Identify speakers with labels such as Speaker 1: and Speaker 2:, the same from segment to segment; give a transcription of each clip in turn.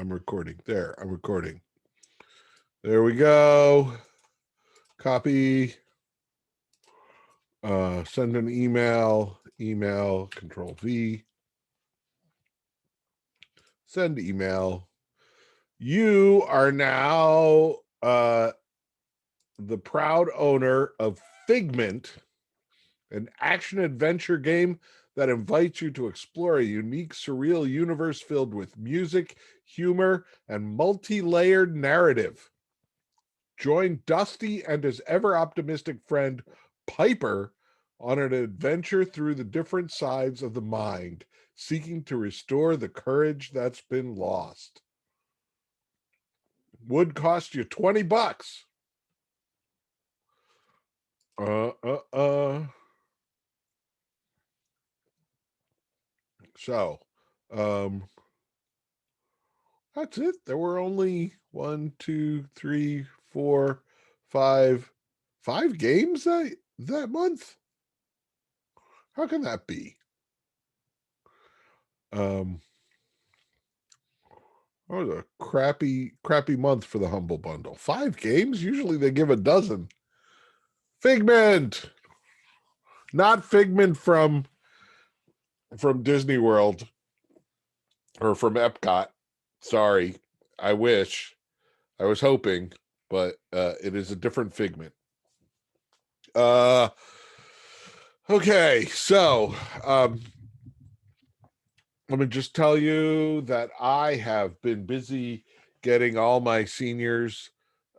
Speaker 1: I'm recording. There, I'm recording. There we go. Copy. Send an email. Email. Control V. Send email. You are now the proud owner of Figment, an action-adventure game that invites you to explore a unique, surreal universe filled with music, humor, and multi-layered narrative. Join Dusty and his ever-optimistic friend, Piper, on an adventure through the different sides of the mind, seeking to restore the courage that's been lost. Would cost you $20. So, that's it. There were only 1, 2, 3, 4, 5 games that month. How can that be? That was a crappy month for the Humble Bundle. 5 games? Usually they give a dozen. Figment, not Figment from Disney World or from Epcot. Sorry, I wish. I was hoping, but it is a different Figment. Okay, so let me just tell you that I have been busy getting all my seniors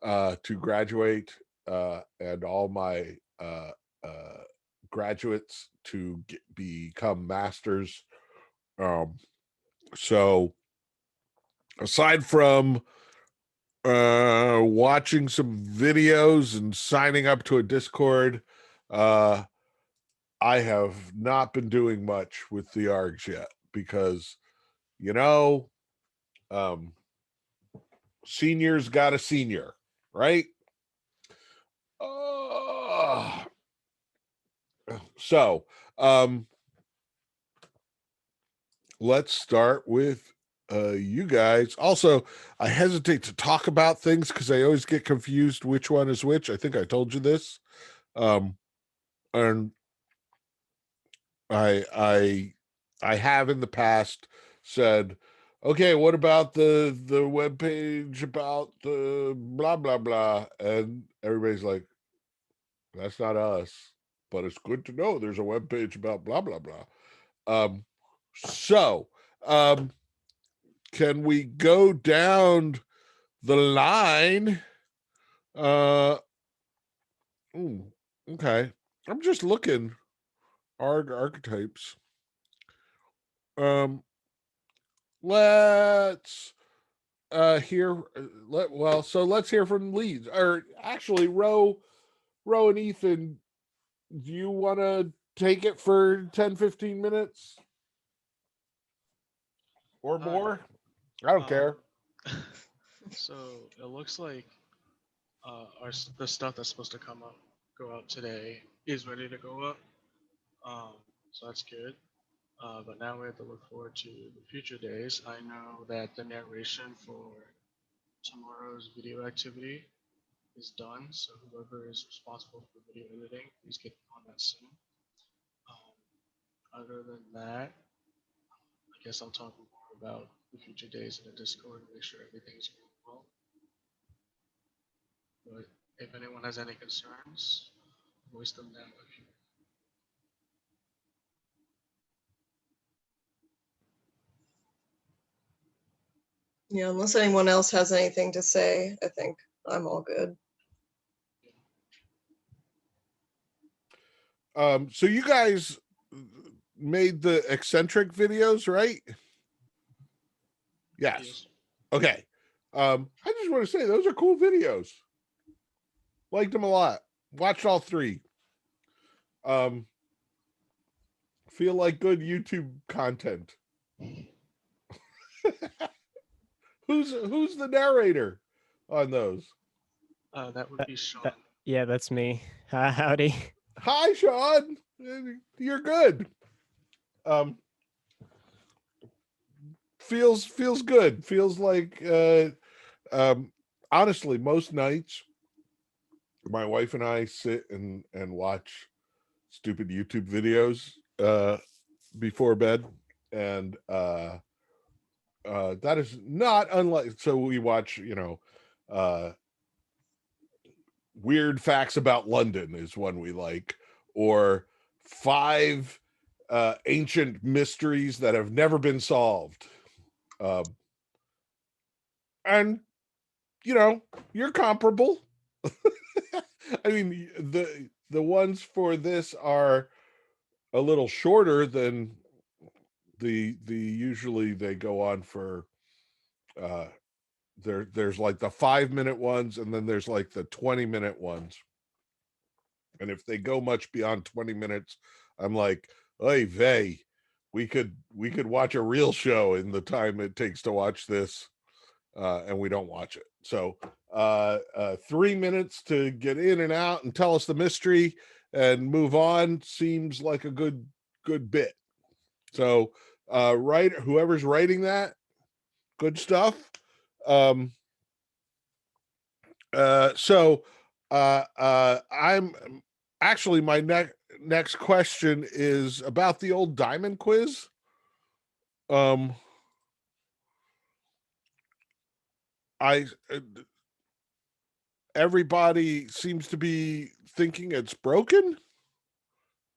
Speaker 1: to graduate and all my graduates to become masters. So aside from watching some videos and signing up to a Discord, I have not been doing much with the ARGs yet because, seniors got a senior, right? So, let's start with you guys. Also, I hesitate to talk about things because I always get confused which one is which. I think I told you this. And I have in the past said, okay, what about the web page about the blah blah blah? And everybody's like, that's not us, but it's good to know there's a web page about blah blah blah. So can we go down the line? Okay. I'm just looking archetypes. Let's hear let's hear from leads. Or actually, Ro and Ethan, do you want to take it for 10-15 minutes or more? I don't care.
Speaker 2: So it looks like the stuff that's supposed to go out today is ready to go up. So that's good. But now we have to look forward to the future days. I know that the narration for tomorrow's video activity is done, so whoever is responsible for video editing, please get on that soon. Other than that, I guess I'll talk more about the future days in the Discord and make sure everything's going well. But if anyone has any concerns, voice them now if you.
Speaker 3: Yeah, unless anyone else has anything to say, I think I'm all good.
Speaker 1: So you guys made the eccentric videos, right? Yes. Okay. I just want to say those are cool videos. Liked them a lot. Watched all 3. Feel like good YouTube content. Who's the narrator on those?
Speaker 2: That would be Sean.
Speaker 4: Yeah, that's me. Howdy.
Speaker 1: Hi, Sean. feels good. Feels like honestly, most nights my wife and I sit and watch stupid YouTube videos before bed, and that is not unlike. So we watch, uh weird facts about London is one we like, or five ancient mysteries that have never been solved. And you're comparable. I mean, the ones for this are a little shorter than the usually they go on for uh there's like the 5-minute ones, and then there's like the 20-minute ones. And if they go much beyond 20 minutes, I'm like, oy vey, we could watch a real show in the time it takes to watch this, and we don't watch it. So 3 minutes to get in and out and tell us the mystery and move on seems like a good bit. So whoever's writing that, good stuff. Um so I'm actually, my next question is about the old diamond quiz. Um I Everybody seems to be thinking it's broken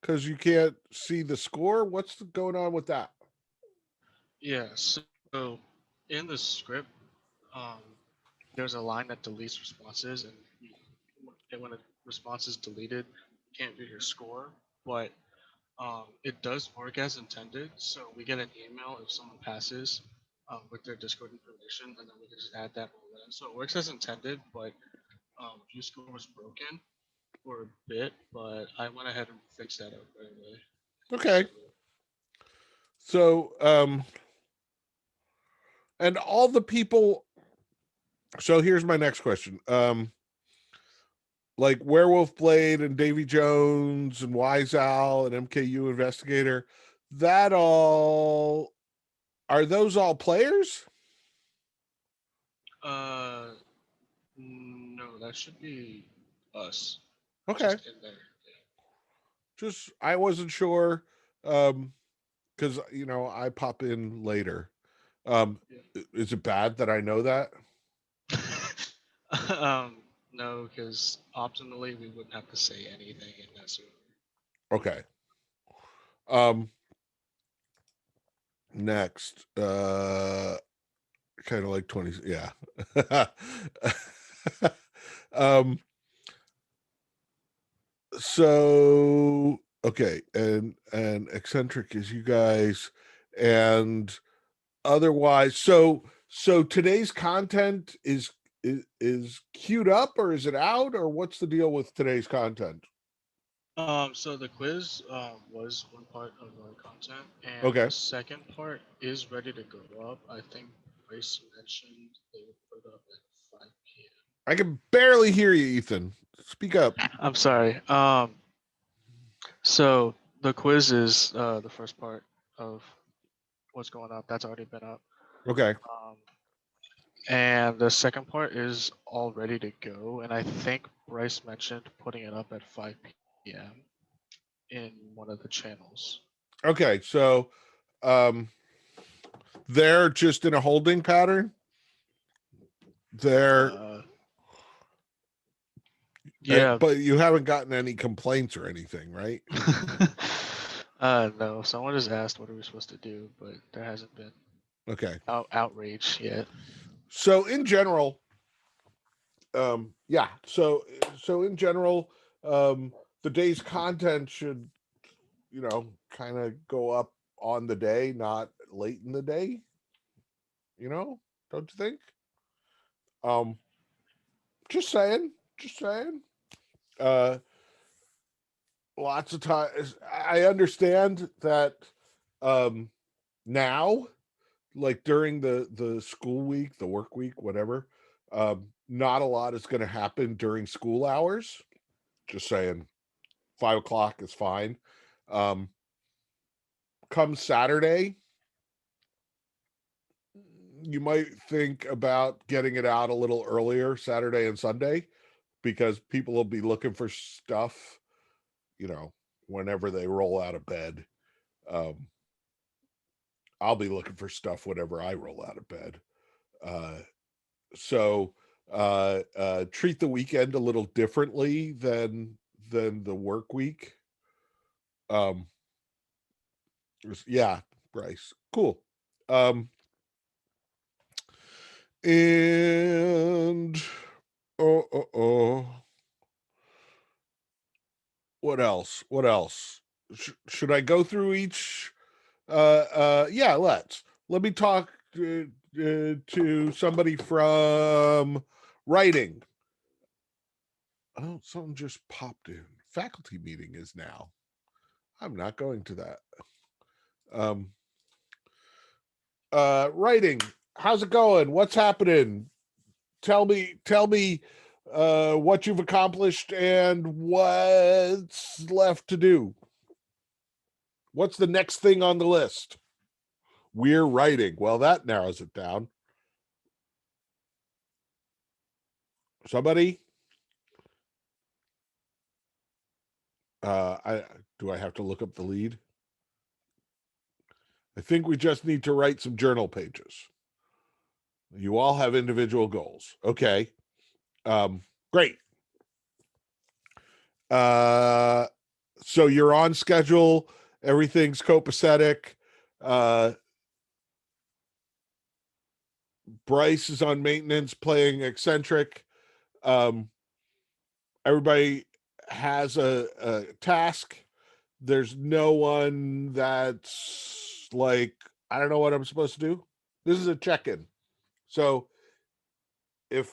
Speaker 1: because you can't see the score. What's going on with that?
Speaker 2: Yeah. So in the script, um, there's a line that deletes responses, and when a response is deleted, you can't view your score. But it does work as intended. So we get an email if someone passes with their Discord information, and then we can just add that all in. So it works as intended, but view score was broken for a bit, but I went ahead and fixed that up right away.
Speaker 1: Okay. So and all the people, so here's my next question. Like Werewolf Blade and Davy Jones and Wise Owl and MKU Investigator, that all, are those all players?
Speaker 2: No, that should be us.
Speaker 1: Okay.
Speaker 2: Just in there.
Speaker 1: Just, I wasn't sure, because I pop in later. Is it bad that I know that?
Speaker 2: Yeah. No, because optimally we wouldn't have to say anything in that server.
Speaker 1: Okay. Um Next, kind of like 20, yeah. um so okay, and eccentric as you guys, and otherwise, so today's content is queued up, or is it out, or what's the deal with today's content?
Speaker 2: So the quiz was one part of our content, and
Speaker 1: Okay,
Speaker 2: the second part is ready to go up. I think Bryce mentioned they would put it up at 5 p.m.
Speaker 1: I can barely hear you, Ethan. Speak up.
Speaker 2: I'm sorry. So the quiz is the first part of what's going up. That's already been up.
Speaker 1: Okay,
Speaker 2: Um, and the second part is all ready to go. And I think Bryce mentioned putting it up at 5 p.m. in one of the channels.
Speaker 1: okay, so um they're just in a holding pattern. They're
Speaker 2: Uh, yeah.
Speaker 1: but you haven't gotten any complaints or anything, right?
Speaker 2: No. Someone just asked what are we supposed to do, but there hasn't been
Speaker 1: Okay.
Speaker 2: outrage yet.
Speaker 1: So in general, yeah. So in general, the day's content should, kind of go up on the day, not late in the day. Don't you think? Um, just saying, just saying. Uh, Lots of times I understand that um now, like during the school week, the work week, whatever, not a lot is going to happen during school hours. Just saying, 5 o'clock is fine. um Come Saturday, you might think about getting it out a little earlier, Saturday and Sunday, because people will be looking for stuff, whenever they roll out of bed. Um, I'll be looking for stuff whenever I roll out of bed. So treat the weekend a little differently than the work week. Yeah, Bryce, cool. And what else should I go through each? Yeah, let me talk to somebody from writing. Oh, something just popped in. Faculty meeting is now. I'm not going to that. Writing, how's it going? What's happening? Tell me what you've accomplished and what's left to do. What's the next thing on the list? We're writing. Well, that narrows it down. Somebody? Do I have to look up the lead? I think we just need to write some journal pages. You all have individual goals. Okay. Great. So you're on schedule. Everything's copacetic. Bryce is on maintenance playing eccentric. Everybody has a task. There's no one that's like, I don't know what I'm supposed to do. This is a check-in. So if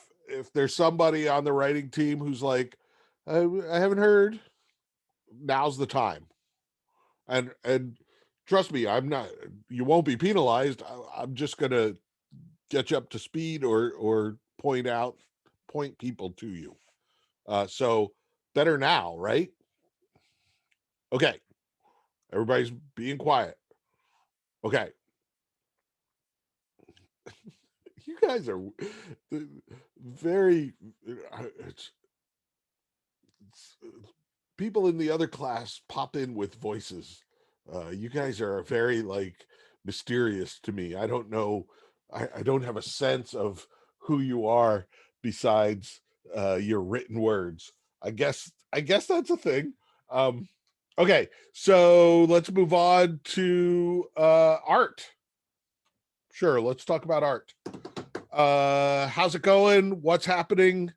Speaker 1: there's somebody on the writing team who's like, I haven't heard, now's the time. And trust me, you won't be penalized. I'm just gonna get you up to speed or point people to you. So better now, right? Okay. Everybody's being quiet. Okay. You guys are very people in the other class pop in with voices. You guys are very mysterious to me. I don't know. I don't have a sense of who you are besides your written words. I guess that's a thing. Okay, so let's move on to art. Sure, let's talk about art. How's it going? What's happening?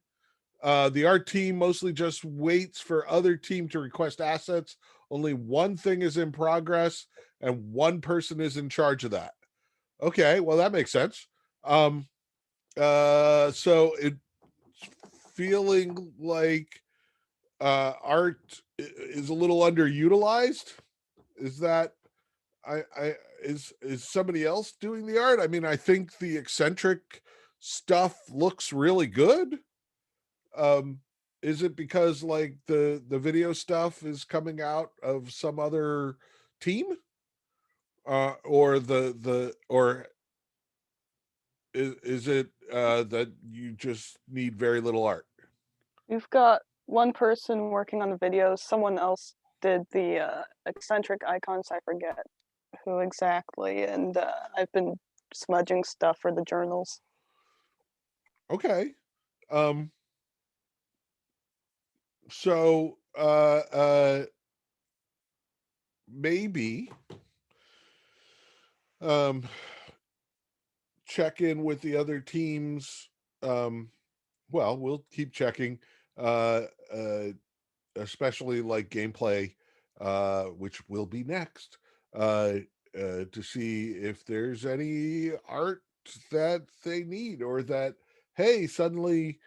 Speaker 1: The art team mostly just waits for other team to request assets. Only one thing is in progress and one person is in charge of that. Okay, well, that makes sense. So it's feeling like art is a little underutilized. Is that is somebody else doing the art? I mean, I think the eccentric stuff looks really good. Is it because the video stuff is coming out of some other team? Or or is it that you just need very little art?
Speaker 5: We've got one person working on the videos. Someone else did the eccentric icons. I forget who exactly. And I've been smudging stuff for the journals.
Speaker 1: Okay. So maybe check in with the other teams. Well, we'll keep checking, especially gameplay, which will be next, to see if there's any art that they need, or that, hey, suddenly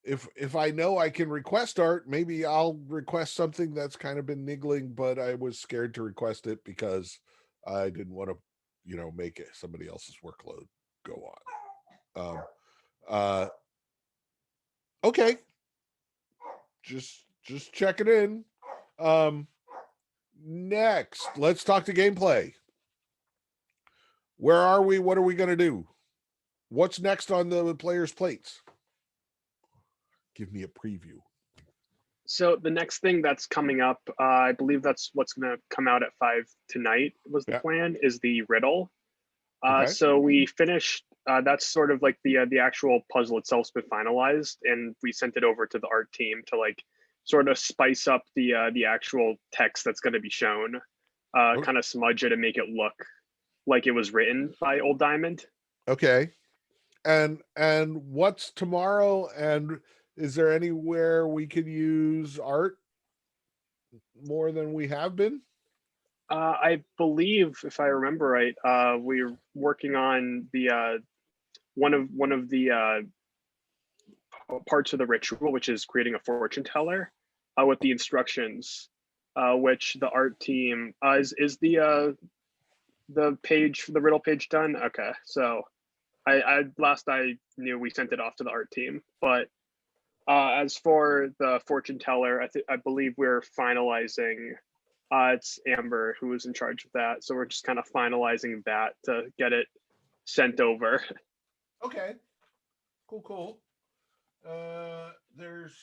Speaker 1: if I know I can request art, maybe I'll request something that's kind of been niggling, but I was scared to request it because I didn't want to, make it somebody else's workload go on. Okay. Just checking in. Next, let's talk to gameplay. Where are we? What are we going to do? what's next on the players' plates? Give me a preview.
Speaker 6: So the next thing that's coming up, I believe that's what's going to come out at 5 tonight. Was the
Speaker 1: Yeah.
Speaker 6: plan is the riddle.
Speaker 1: Okay.
Speaker 6: So we finished. That's sort of like the actual puzzle itself's been finalized, and we sent it over to the art team to like sort of spice up the actual text that's going to be shown,
Speaker 1: Okay.
Speaker 6: kind of smudge it and make it look like it was written by Old Diamond.
Speaker 1: Okay. And what's tomorrow? And is there anywhere we could use art more than we have been?
Speaker 6: I believe, if I remember right, we're working on the one of the parts of the ritual, which is creating a fortune teller with the instructions, which the art team is the page, the riddle page done. Okay, so I last I knew we sent it off to the art team, but as for the fortune teller, I believe we're finalizing. It's Amber who is in charge of that, so we're just kind of finalizing that to get it sent over.
Speaker 1: Okay. Cool. There's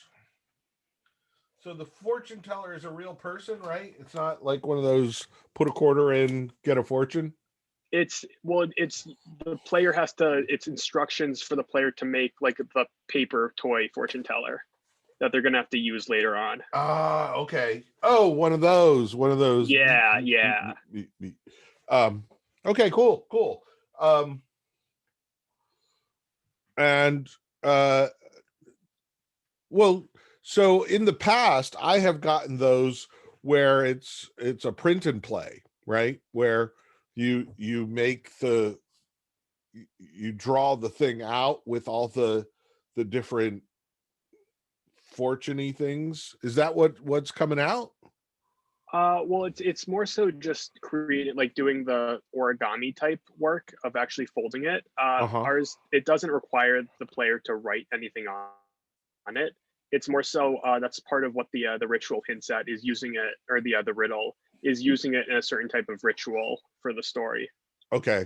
Speaker 1: so the fortune teller is a real person, right? It's not like one of those put a quarter in, get a fortune.
Speaker 6: It's the player has to. It's instructions for the player to make like the paper toy fortune teller that they're gonna have to use later on.
Speaker 1: Okay. Oh, one of those.
Speaker 6: Yeah.
Speaker 1: Okay, cool. And well, so in the past I have gotten those where it's a print and play, right? Where you draw the thing out with all the different fortune-y things. Is that what's coming out?
Speaker 6: Well, it's more so just creating, like doing the origami type work of actually folding it. Ours, it doesn't require the player to write anything on it. It's more so that's part of what the ritual hints at, is using it, or the riddle is using it in a certain type of ritual for the story.
Speaker 1: Okay,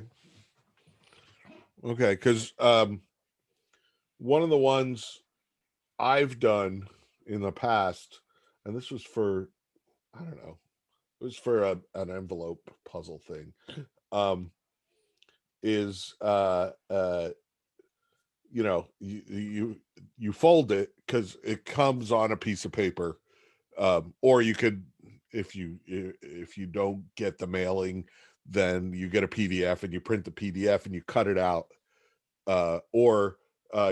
Speaker 1: because one of the ones I've done in the past, and this was for, I don't know, it was for an envelope puzzle thing, is you know, you fold it because it comes on a piece of paper, or you could, if you don't get the mailing, then you get a PDF and you print the PDF and you cut it out, or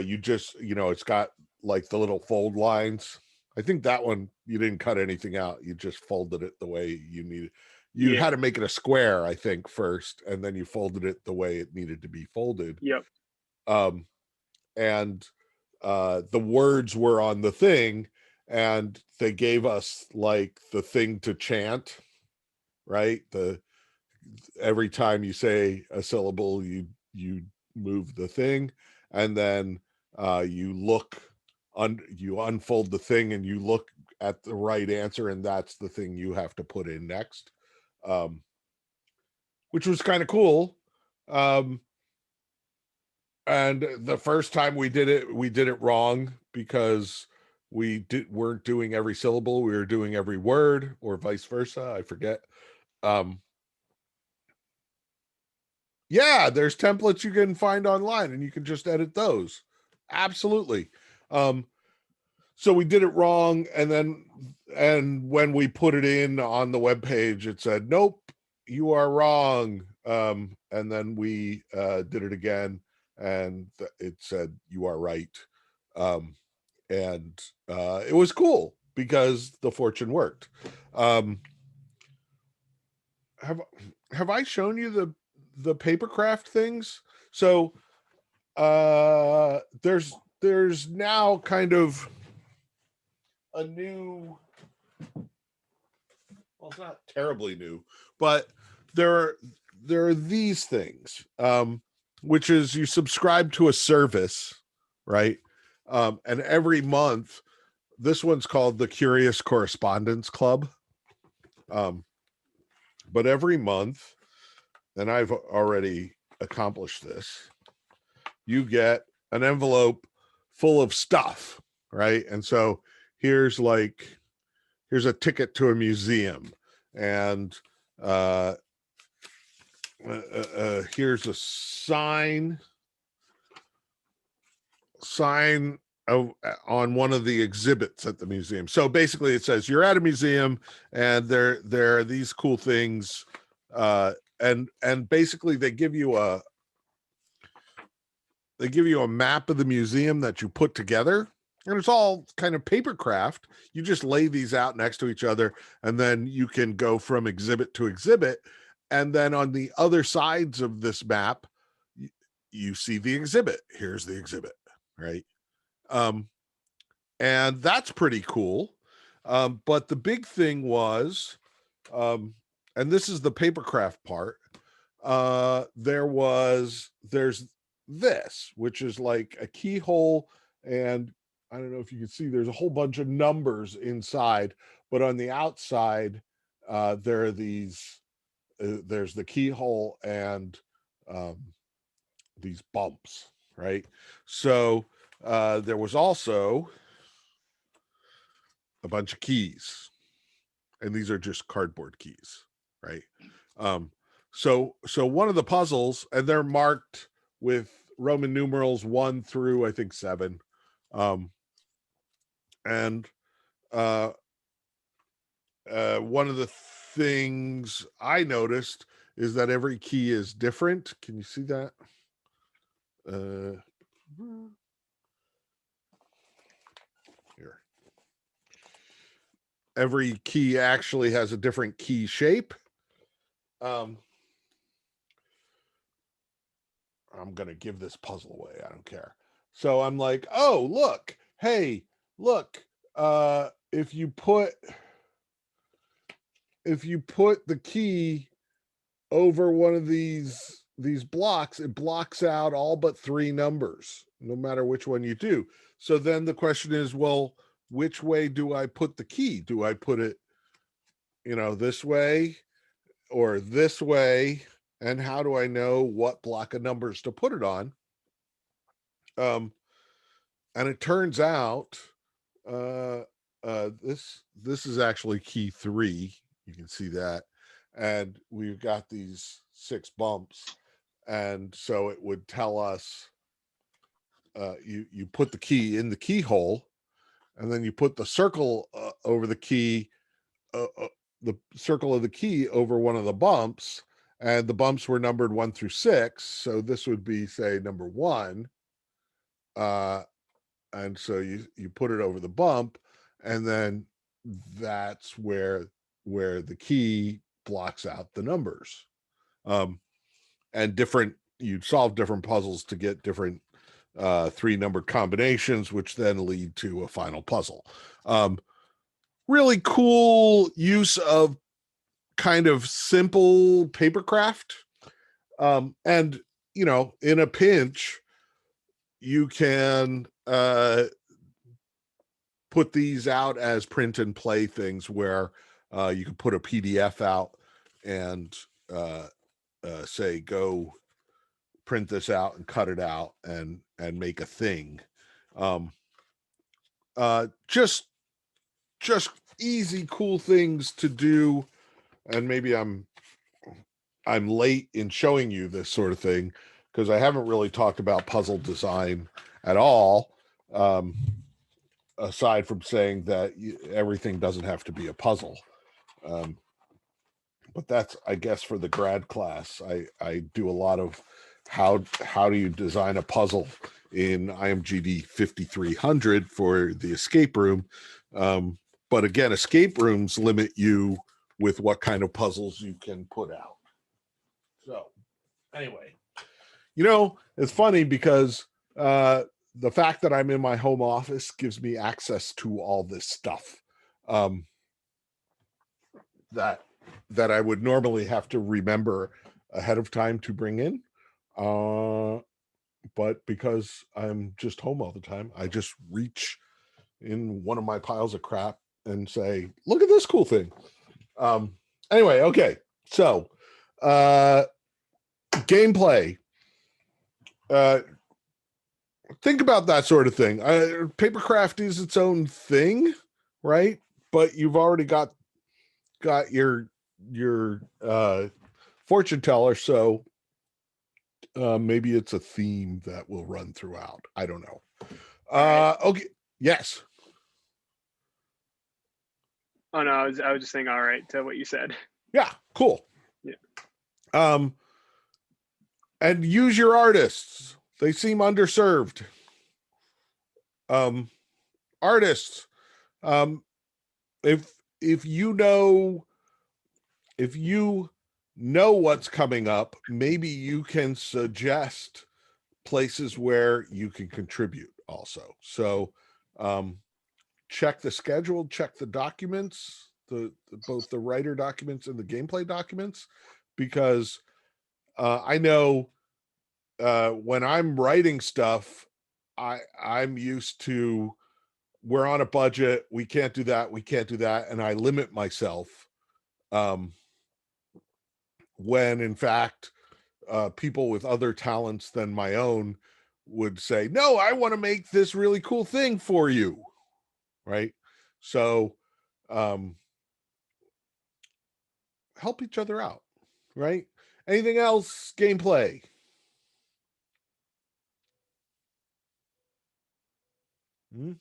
Speaker 1: you just, it's got like the little fold lines. I think that one you didn't cut anything out, you just folded it the way you needed. You had to make it a square, I think, first, and then you folded it the way it needed to be folded.
Speaker 6: Yep.
Speaker 1: And the words were on the thing, and they gave us like the thing to chant, right? Every time you say a syllable, you move the thing, and then you unfold the thing and you look at the right answer, and that's the thing you have to put in next, which was kind of cool. And the first time we did it wrong, because we weren't doing every syllable, we were doing every word, or vice versa, I forget. Yeah, there's templates you can find online and you can just edit those. Absolutely. So we did it wrong, and when we put it in on the webpage, it said, nope, you are wrong. And then we did it again, and it said, you are right. And it was cool because the fortune worked. Have I shown you the papercraft things? So there's now kind of a new, well, it's not terribly new, but there are these things, which is you subscribe to a service, right? And every month, this one's called the Curious Correspondence Club. But every month, and I've already accomplished this, you get an envelope full of stuff, right? And so here's a ticket to a museum, and here's a sign on one of the exhibits at the museum. So basically it says you're at a museum and there are these cool things, and basically they give you a map of the museum that you put together, and it's all kind of paper craft. You just lay these out next to each other, and then you can go from exhibit to exhibit, and then on the other sides of this map you see the exhibit. Here's the exhibit, right? And that's pretty cool. But the big thing was, and this is the papercraft part, there's this, which is like a keyhole, and I don't know if you can see, there's a whole bunch of numbers inside, but on the outside, there are these, there's the keyhole and these bumps, right? So there was also a bunch of keys, and these are just cardboard keys, right? So one of the puzzles, and they're marked with Roman numerals 1 through I think 7, and one of the things I noticed is that every key is different. Can you see that? Here. Every key actually has a different key shape. I'm going to give this puzzle away. I don't care. So I'm like, oh, look, hey, look, if you put the key over one of these blocks, it blocks out all but 3 numbers, no matter which one you do. So then the question is, well, which way do I put the key? Do I put it, this way or this way? And how do I know what block of numbers to put it on? And it turns out this is actually key 3. You can see that. And we've got these 6 bumps. And so it would tell us, you put the key in the keyhole, and then you put the circle over the key, the circle of the key over one of the bumps, and the bumps were numbered 1 through 6. So this would be, say, number 1. And so you put it over the bump, and then that's where the key blocks out the numbers. And you'd solve different puzzles to get different 3-number combinations, which then lead to a final puzzle. Really cool use of kind of simple papercraft. And, in a pinch, you can put these out as print and play things where you can put a PDF out and say, go print this out and cut it out and make a thing. Just easy, cool things to do. And maybe I'm late in showing you this sort of thing, because I haven't really talked about puzzle design at all, aside from saying that everything doesn't have to be a puzzle. But that's, I guess, for the grad class. I do a lot of how do you design a puzzle in IMGD 5300 for the escape room. But again, escape rooms limit you with what kind of puzzles you can put out. So anyway, it's funny because the fact that I'm in my home office gives me access to all this stuff that I would normally have to remember ahead of time to bring in. But because I'm just home all the time, I just reach in one of my piles of crap and say, look at this cool thing. Anyway, okay. So, gameplay. think about that sort of thing. Papercraft is its own thing, right? But you've already got your fortune teller, so maybe it's a theme that will run throughout. I don't know. Okay, yes.
Speaker 6: Oh no, I was just saying all right to what you said.
Speaker 1: Yeah, cool.
Speaker 6: Yeah.
Speaker 1: And use your artists. They seem underserved. Artists. If you know what's coming up, maybe you can suggest places where you can contribute also. So check the schedule, check the documents, both the writer documents and the gameplay documents, because I know when I'm writing stuff, I'm used to, we're on a budget, we can't do that, and I limit myself. When in fact, people with other talents than my own would say, no, I want to make this really cool thing for you. Right. So help each other out. Right. Anything else? Gameplay.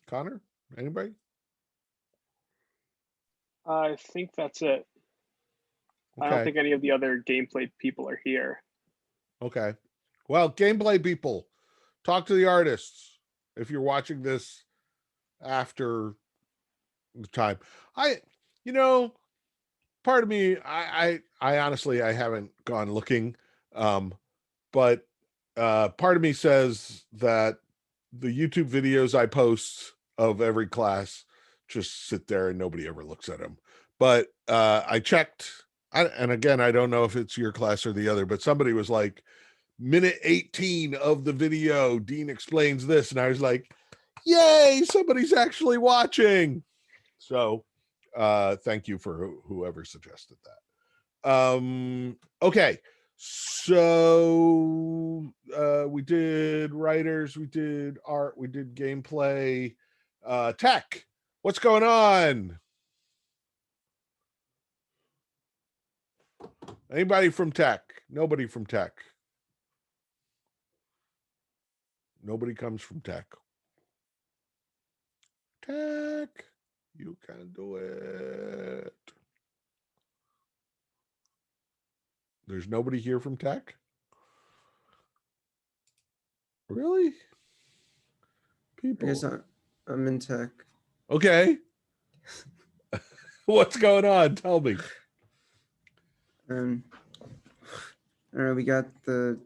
Speaker 1: Connor? Anybody?
Speaker 6: I think that's it. I don't
Speaker 1: Okay.
Speaker 6: think any of the other gameplay people are here.
Speaker 1: Okay. Well, gameplay people, talk to the artists if you're watching this after the time. Part of me, I honestly, I haven't gone looking, but part of me says that the YouTube videos I post of every class just sit there and nobody ever looks at them. But I checked, and again, I don't know if it's your class or the other, but somebody was like, minute 18 of the video, Dean explains this, and I was like, yay, somebody's actually watching. So thank you for whoever suggested that. Okay, so we did writers, we did art, we did gameplay. Tech, what's going on? Anybody from tech? Nobody from tech. Nobody comes from tech. Tech, you can do it. There's nobody here from tech? Really?
Speaker 7: I
Speaker 1: People.
Speaker 7: guess I'm in tech.
Speaker 1: Okay. What's going on? Tell me.
Speaker 7: I don't know, we got the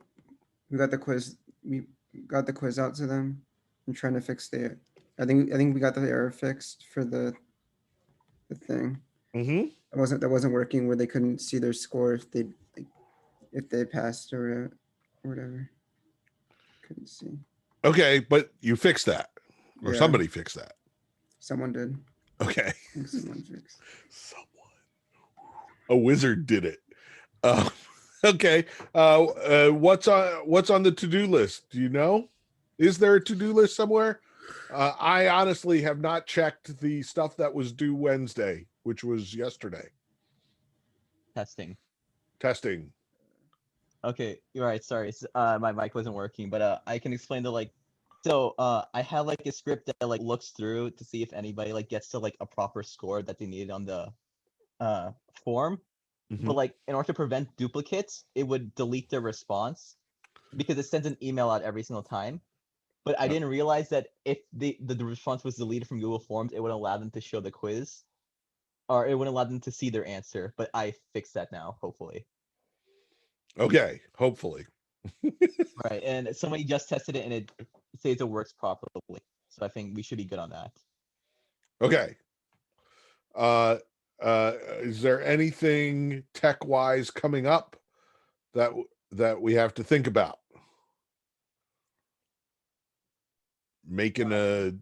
Speaker 7: quiz. We got the quiz out to them. I'm trying to fix I think we got the error fixed for the thing.
Speaker 1: Mm-hmm.
Speaker 7: That wasn't working, where they couldn't see their score if they passed or whatever. Couldn't see.
Speaker 1: Okay, but you fixed that, or
Speaker 7: Yeah.
Speaker 1: somebody fixed that.
Speaker 7: Someone did.
Speaker 1: Okay.
Speaker 7: I think someone fixed.
Speaker 1: Someone. A wizard did it. Okay. What's on the to-do list? Do you know? Is there a to-do list somewhere? I honestly have not checked the stuff that was due Wednesday, which was yesterday.
Speaker 8: Testing. Okay, you're right. Sorry, my mic wasn't working, but I can explain so I have like a script that like looks through to see if anybody like gets to like a proper score that they needed on the form.
Speaker 1: Mhm.
Speaker 8: But like in order to prevent duplicates, it would delete their response because it sends an email out every single time. But I didn't realize that if the response was deleted from Google Forms, it would allow them to show the quiz, or it wouldn't allow them to see their answer. But I fixed that now, hopefully.
Speaker 1: Okay, hopefully.
Speaker 8: Right, and somebody just tested it and it says it works properly. So I think we should be good on that.
Speaker 1: Okay. Is there anything tech-wise coming up that we have to think about? Making a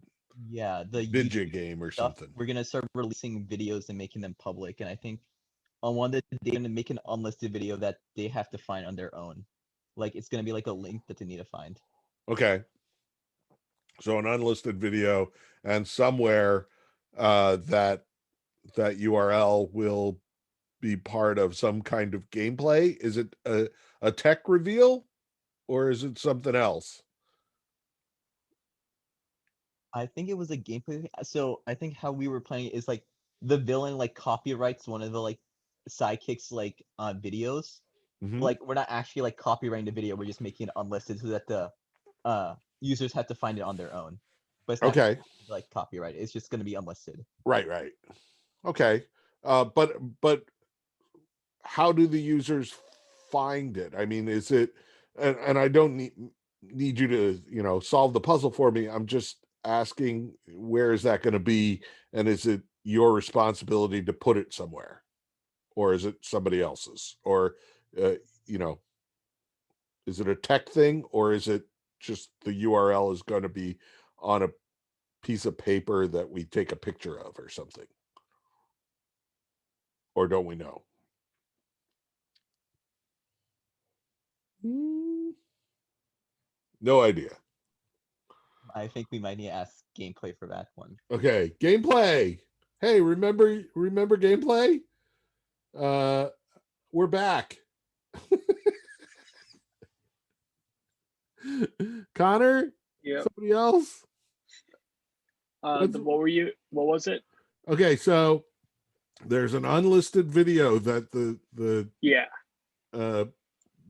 Speaker 8: Yeah, the
Speaker 1: video
Speaker 8: YouTube
Speaker 1: game or
Speaker 8: stuff,
Speaker 1: something.
Speaker 8: we're gonna start releasing videos and making them public. And I think on one that they're gonna make an unlisted video that they have to find on their own. Like it's gonna be like a link that they need to find.
Speaker 1: Okay. So an unlisted video, and somewhere that URL will be part of some kind of gameplay. Is it a tech reveal, or is it something else?
Speaker 8: I think it was a gameplay. So I think how we were playing it is like the villain like copyrights one of the like sidekicks like videos.
Speaker 1: Mhm.
Speaker 8: Like we're not actually like copywriting the video, we're just making it unlisted so that the users have to find it on their own. But it's not
Speaker 1: Okay.
Speaker 8: like copyright. It's just gonna be unlisted.
Speaker 1: Right. Okay. But how do the users find it? I mean, is it, and I don't need you to, solve the puzzle for me. I'm just asking, where is that going to be? And is it your responsibility to put it somewhere? Or is it somebody else's? Or, uh, you know, is it a tech thing, or is it just the URL is going to be on a piece of paper that we take a picture of or something? Or don't we know? No idea.
Speaker 8: I think we might need to ask gameplay for that one.
Speaker 1: Okay, gameplay. Hey, remember gameplay? We're back. Connor?
Speaker 6: Yeah.
Speaker 1: Somebody else?
Speaker 6: What was it?
Speaker 1: Okay, so there's an unlisted video that the
Speaker 6: Yeah.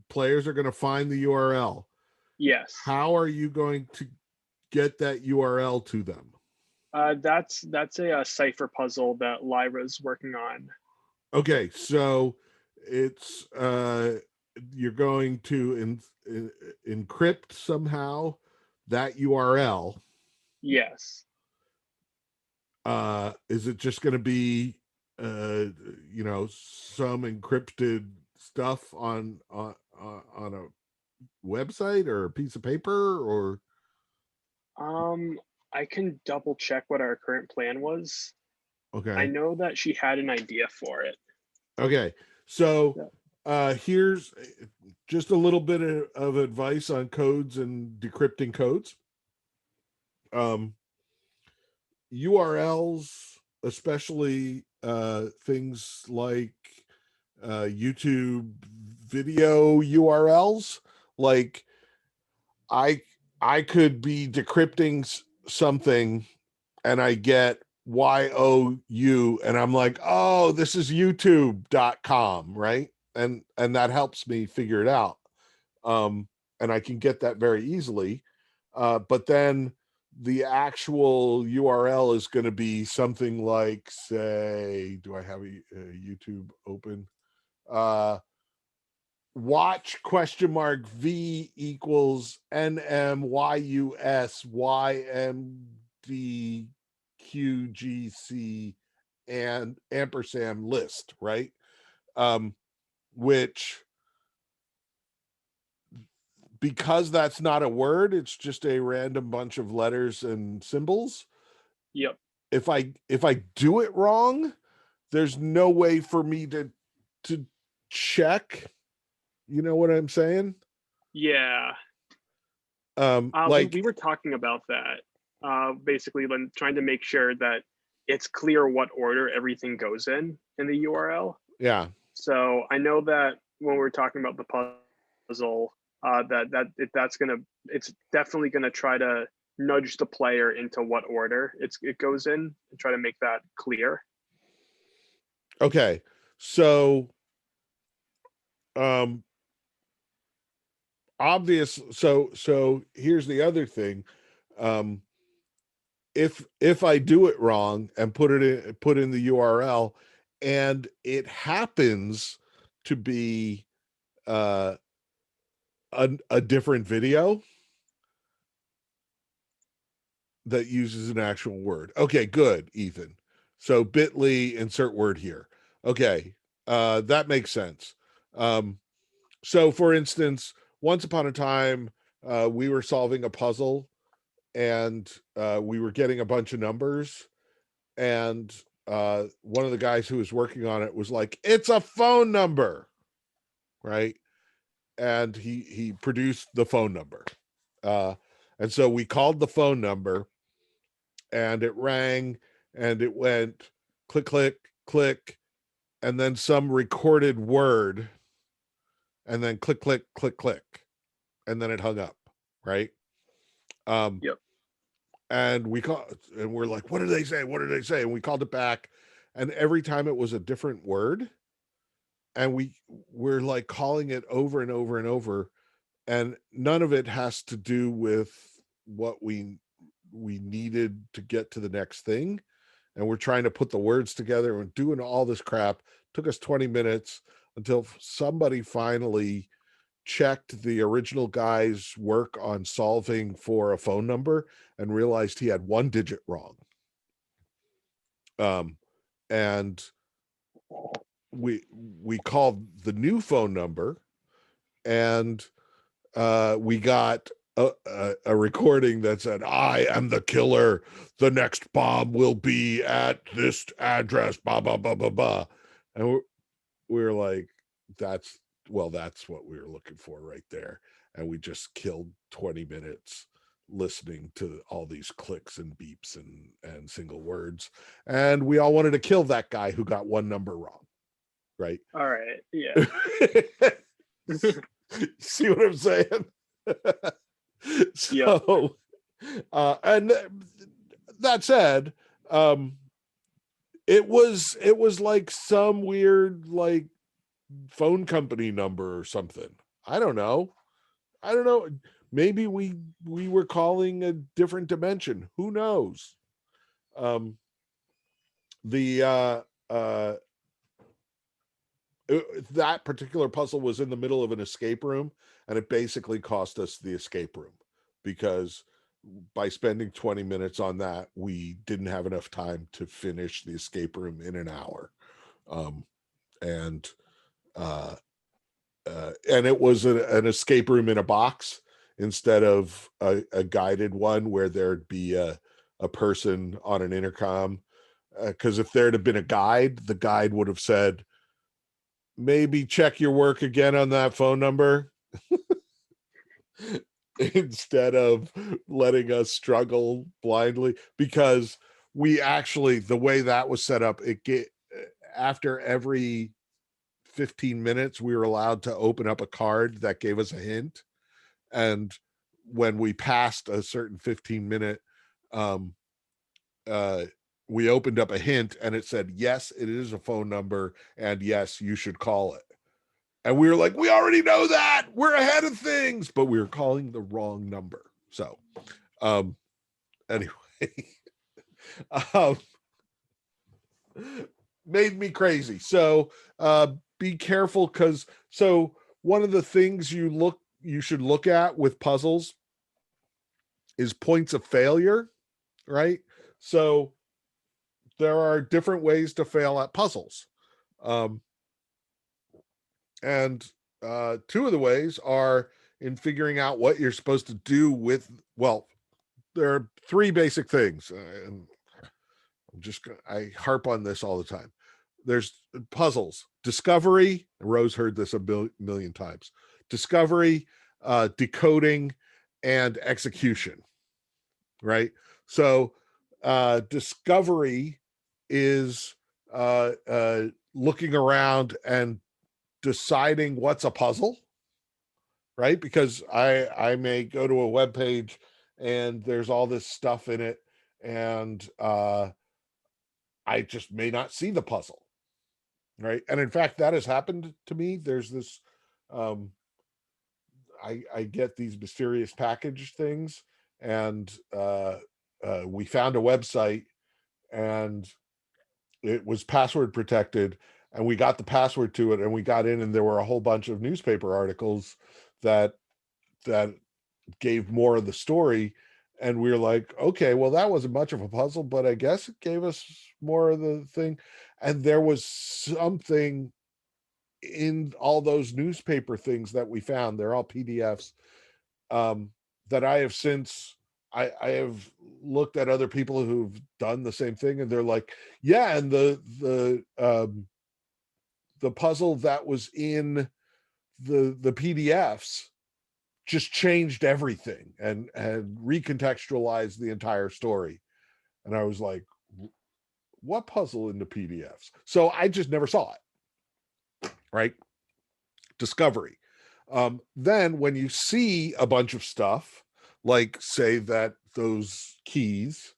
Speaker 1: Players are going to find the URL.
Speaker 6: Yes.
Speaker 1: How are you going to get that URL to them?
Speaker 6: That's a cipher puzzle that Lyra's working on.
Speaker 1: Okay, so it's you're going to encrypt somehow that URL.
Speaker 6: Yes.
Speaker 1: Is it just going to be some encrypted stuff on a website or a piece of paper, or
Speaker 6: I can double check what our current plan was.
Speaker 1: okay.
Speaker 6: I know that she had an idea for it.
Speaker 1: Okay, so here's just a little bit of advice on codes and decrypting codes. URLs, especially things like YouTube video URLs, like I could be decrypting something and I get YOU and I'm like, oh, this is youtube.com, right? And that helps me figure it out. And I can get that very easily. But then the actual URL is going to be something like, say, do I have a YouTube open? Watch $V equals NMYUSYMDQGC and ampersand list, right? Which, because that's not a word, it's just a random bunch of letters and symbols.
Speaker 6: Yep.
Speaker 1: If I do it wrong, there's no way for me to check. You know what I'm saying?
Speaker 6: Yeah.
Speaker 1: Like
Speaker 6: we were talking about that. Basically, when trying to make sure that it's clear what order everything goes in the URL.
Speaker 1: yeah.
Speaker 6: So I know that when we're talking about the puzzle, it's definitely gonna try to nudge the player into what order it goes in and try to make that clear.
Speaker 1: Okay. So obvious, so here's the other thing. If I do it wrong and put in the URL and it happens to be a different video that uses an actual word. Okay, good, Ethan. So bit.ly insert word here. Okay, that makes sense. So for instance, once upon a time, we were solving a puzzle and we were getting a bunch of numbers, and one of the guys who was working on it was like, it's a phone number, right? And he produced the phone number. And so we called the phone number and it rang and it went click, click, click, and then some recorded word, and then click, click, click, click, and then it hung up, right?
Speaker 6: Yep.
Speaker 1: And we called and we're like, what did they say? What did they say? And we called it back, and every time it was a different word. And we're like calling it over and over and over, and none of it has to do with what we needed to get to the next thing. And we're trying to put the words together and doing all this crap. Took us 20 minutes until somebody finally checked the original guy's work on solving for a phone number and realized he had one digit wrong. And we called the new phone number, and we got a recording that said, "I am the killer. The next bomb will be at this address, blah, blah, blah, blah, blah." And we're like, that's what we were looking for right there. And we just killed 20 minutes listening to all these clicks and beeps and single words. And we all wanted to kill that guy who got one number wrong. Right.
Speaker 6: All right. Yeah.
Speaker 1: See what I'm saying? So, and that said, it was like some weird like phone company number or something. I don't know. Maybe we were calling a different dimension. Who knows? That particular puzzle was in the middle of an escape room, and it basically cost us the escape room because by spending 20 minutes on that, we didn't have enough time to finish the escape room in an hour. And it was an escape room in a box instead of a guided one where there'd be a person on an intercom. Because if there'd have been a guide, the guide would have said, maybe check your work again on that phone number. Instead of letting us struggle blindly, because we actually, the way that was set up, after every 15 minutes, we were allowed to open up a card that gave us a hint. And when we passed a certain 15-minute, we opened up a hint and it said, yes, it is a phone number, and yes, you should call it. And we were like, we already know that, we're ahead of things, but we were calling the wrong number. So anyway, made me crazy. So be careful, because one of the things you should look at with puzzles is points of failure, right? So there are different ways to fail at puzzles. And two of the ways are in figuring out what you're supposed to do with, there are three basic things. And I harp on this all the time. There's puzzles: discovery, Rose heard this a million times, discovery, decoding, and execution, right? So discovery is looking around and deciding what's a puzzle, right? Because I may go to a web page and there's all this stuff in it, and I just may not see the puzzle, right? And in fact, that has happened to me. There's this I get these mysterious package things, and we found a website, and it was password protected, and we got the password to it, and we got in, and there were a whole bunch of newspaper articles that gave more of the story. And we were like, okay, well, that wasn't much of a puzzle, but I guess it gave us more of the thing. And there was something in all those newspaper things that we found, they're all PDFs, that I have since, I have looked at other people who've done the same thing, and they're like, yeah, and the puzzle that was in the PDFs just changed everything and recontextualized the entire story. And I was like, what puzzle in the PDFs? So I just never saw it, right? Discovery. Then when you see a bunch of stuff, like say that those keys,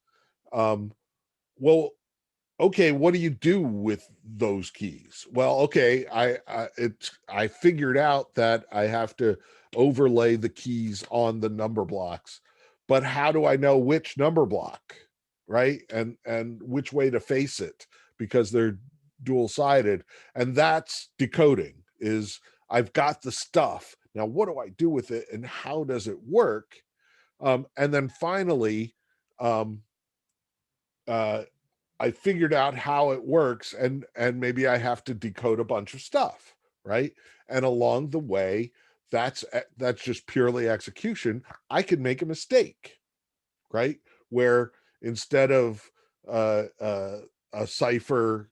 Speaker 1: well, okay, what do you do with those keys? Well, okay, I figured out that I have to overlay the keys on the number blocks, but how do I know which number block, right? And which way to face it, because they're dual-sided. And that's decoding. Is I've got the stuff. Now, what do I do with it and how does it work? And then finally, I figured out how it works, and maybe I have to decode a bunch of stuff, right? And along the way, that's just purely execution. I could make a mistake, right? Where instead of a cipher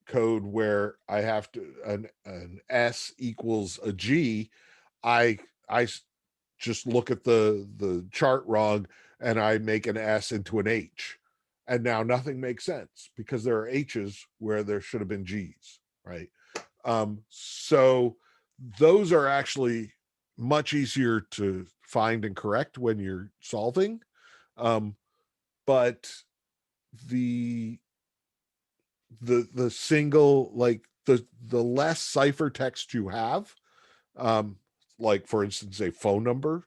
Speaker 1: code where I have to an S equals a G, I just look at the chart wrong and I make an S into an H. And now nothing makes sense because there are H's where there should have been G's, right? So those are actually much easier to find and correct when you're solving. But the single, like the less ciphertext you have, like for instance, a phone number,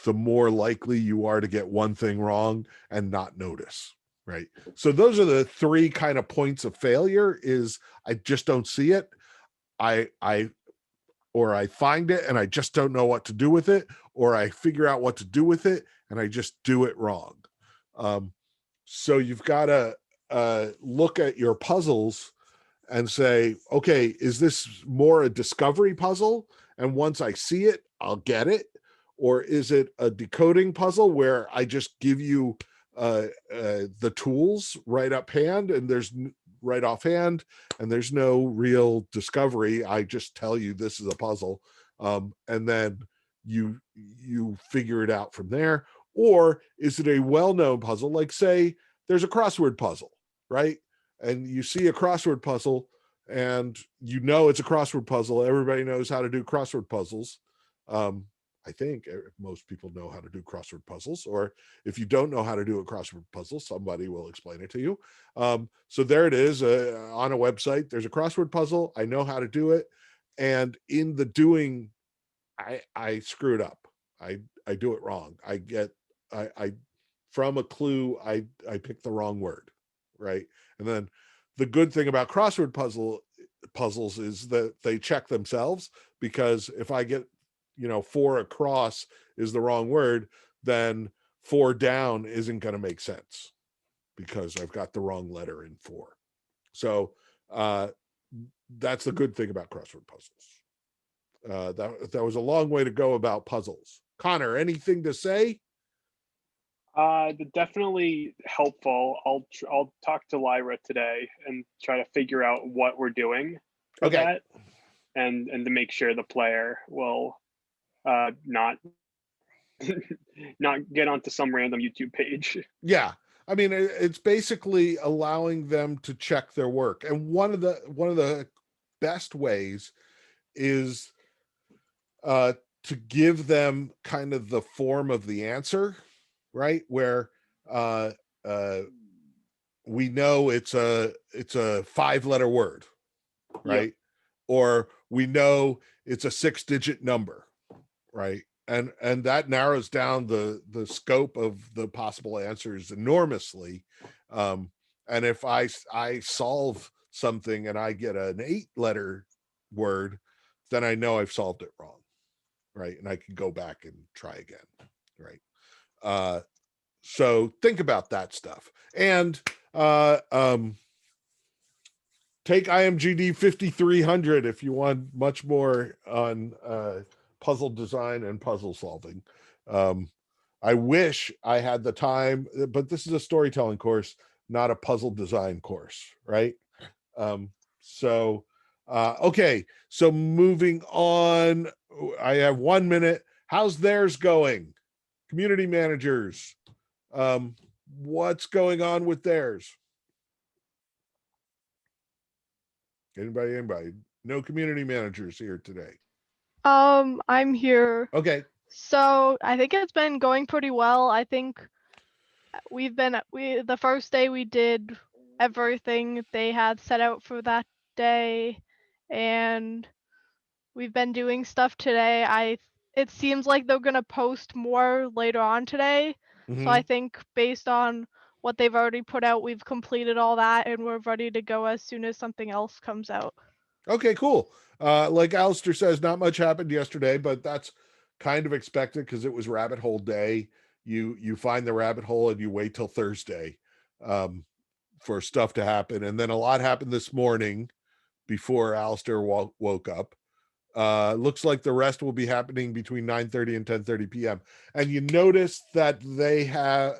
Speaker 1: the more likely you are to get one thing wrong and not notice, right? So those are the three kind of points of failure. Is I just don't see it. Or I find it and I just don't know what to do with it, or I figure out what to do with it and I just do it wrong. So you've got to look at your puzzles and say, okay, is this more a discovery puzzle? And once I see it, I'll get it. Or is it a decoding puzzle where I just give you the tools right offhand and there's no real discovery. I just tell you this is a puzzle, and then you figure it out from there. Or is it a well-known puzzle, like say there's a crossword puzzle, right? And you see a crossword puzzle and you know it's a crossword puzzle. Everybody knows how to do crossword puzzles. I think most people know how to do crossword puzzles, or if you don't know how to do a crossword puzzle, somebody will explain it to you. So there it is on a website. There's a crossword puzzle. I know how to do it. And in the doing, I screw it up. I do it wrong. I from a clue, I pick the wrong word, right? And then the good thing about crossword puzzles is that they check themselves, because if I get 4 across is the wrong word, then 4 down isn't going to make sense because I've got the wrong letter in 4. So that's the good thing about crossword puzzles. That was a long way to go about puzzles. Connor, anything to say?
Speaker 6: Definitely helpful. I'll talk to Lyra today and try to figure out what we're doing for that, and to make sure the player will not get onto some random YouTube page.
Speaker 1: Yeah, I mean, it's basically allowing them to check their work, and one of the best ways is to give them kind of the form of the answer, right? Where we know it's a 5-letter word, right? Yep. Or we know it's a 6-digit number, right? And that narrows down the scope of the possible answers enormously. And if I solve something and I get an 8-letter word, then I know I've solved it wrong, right? And I can go back and try again, right? So think about that stuff. And take IMGD 5300 if you want much more on puzzle design and puzzle solving. I wish I had the time, but this is a storytelling course, not a puzzle design course, right? Okay, so moving on, I have 1 minute. How's theirs going? Community managers. What's going on with theirs? Anybody? No community managers here today.
Speaker 9: I'm here.
Speaker 1: Okay.
Speaker 9: So I think it's been going pretty well. I think the first day we did everything they had set out for that day, and we've been doing stuff today. It seems like they're gonna post more later on today. So I think based on what they've already put out, we've completed all that and we're ready to go as soon as something else comes out.
Speaker 1: Okay, cool. Like Alistair says, not much happened yesterday, but that's kind of expected because it was rabbit hole day. You find the rabbit hole and you wait till Thursday for stuff to happen. And then a lot happened this morning before Alistair woke up. Looks like the rest will be happening between 9:30 and 10:30 p.m. And you notice that they have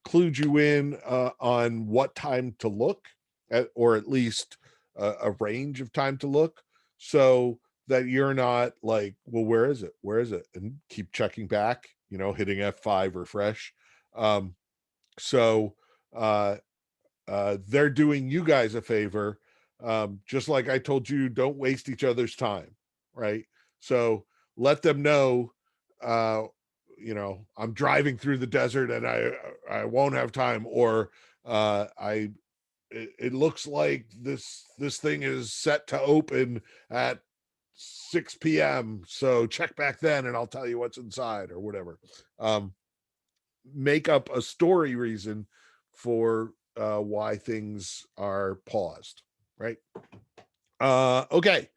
Speaker 1: clued you in on what time to look at, or at least a range of time to look, so that you're not like, well, where is it, and keep checking back, hitting F5 refresh. So they're doing you guys a favor, just like I told you, don't waste each other's time, right? So let them know, I'm driving through the desert and I won't have time, or it looks like this thing is set to open at 6 p.m. So check back then and I'll tell you what's inside, or whatever. Make up a story reason for why things are paused, right? Okay.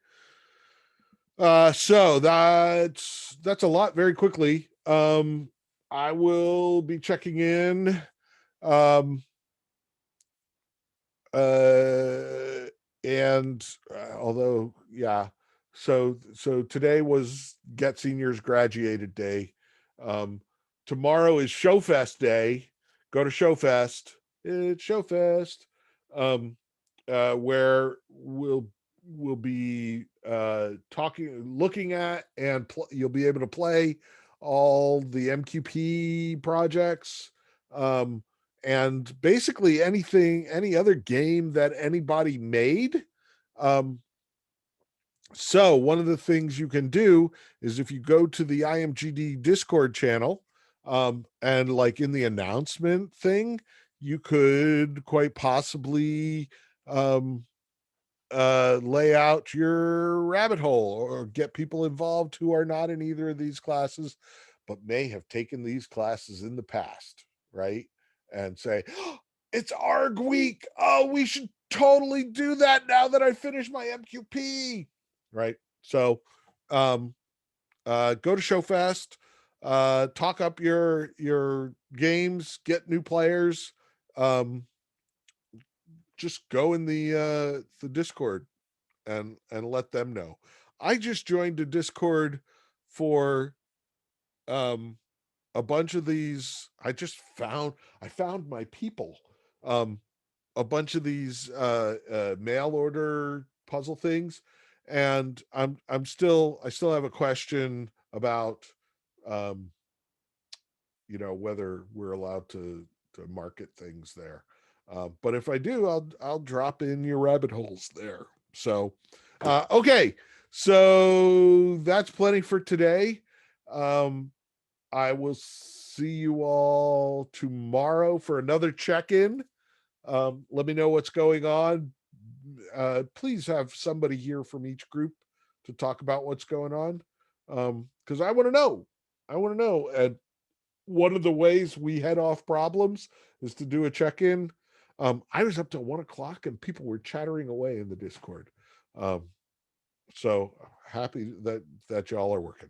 Speaker 1: So that's a lot very quickly. I will be checking in. Although, yeah, so today was Get Seniors graduated day. Tomorrow is Showfest day. Go to Showfest. It's Showfest, where we'll be looking at, and you'll be able to play all the MQP projects, and basically any other game that anybody made. So one of the things you can do is, if you go to the IMGD Discord channel, and like in the announcement thing, you could quite possibly lay out your rabbit hole, or get people involved who are not in either of these classes but may have taken these classes in the past, right? And say, oh, it's ARG week. Oh, we should totally do that now that I finished my MQP, right? So go to Showfest, talk up your games, get new players. Just go in the Discord and let them know. I just joined a Discord for a bunch of these. I found my people. A bunch of these mail order puzzle things, and I still have a question about whether we're allowed to market things there. But if I do, I'll drop in your rabbit holes there. So okay, so that's plenty for today. I will see you all tomorrow for another check-in. Let me know what's going on. Please have somebody here from each group to talk about what's going on, because I want to know. And one of the ways we head off problems is to do a check-in. I was up till 1 o'clock and people were chattering away in the Discord. So happy that y'all are working.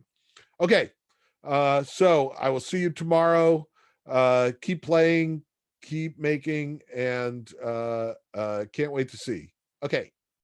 Speaker 1: Okay. So I will see you tomorrow. Keep playing, keep making, and can't wait to see. Okay.